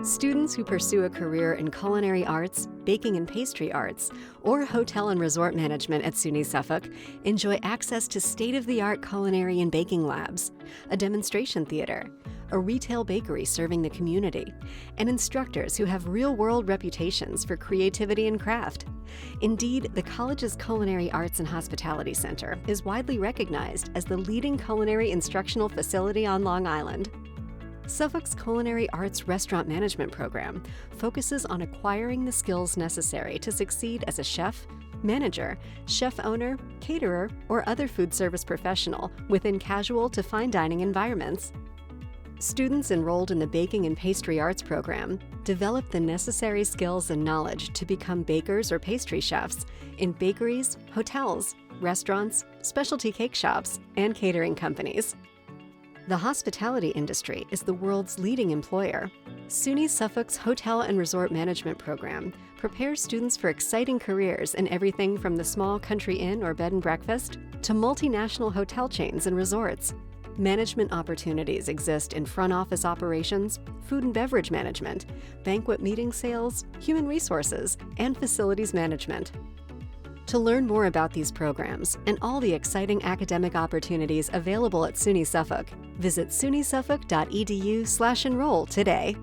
Students who pursue a career in culinary arts, baking and pastry arts, or hotel and resort management at SUNY Suffolk enjoy access to state-of-the-art culinary and baking labs, a demonstration theater, a retail bakery serving the community, and instructors who have real-world reputations for creativity and craft. Indeed, the college's Culinary Arts and Hospitality Center is widely recognized as the leading culinary instructional facility on Long Island. Suffolk's Culinary Arts Restaurant Management program focuses on acquiring the skills necessary to succeed as a chef, manager, chef owner, caterer, or other food service professional within casual to fine dining environments. Students enrolled in the Baking and Pastry Arts program develop the necessary skills and knowledge to become bakers or pastry chefs in bakeries, hotels, restaurants, specialty cake shops, and catering companies. The hospitality industry is the world's leading employer. SUNY Suffolk's Hotel and Resort Management program prepares students for exciting careers in everything from the small country inn or bed and breakfast to multinational hotel chains and resorts. Management opportunities exist in front office operations, food and beverage management, banquet meeting sales, human resources, and facilities management. To learn more about these programs and all the exciting academic opportunities available at SUNY Suffolk, visit sunysuffolk.edu/enroll today.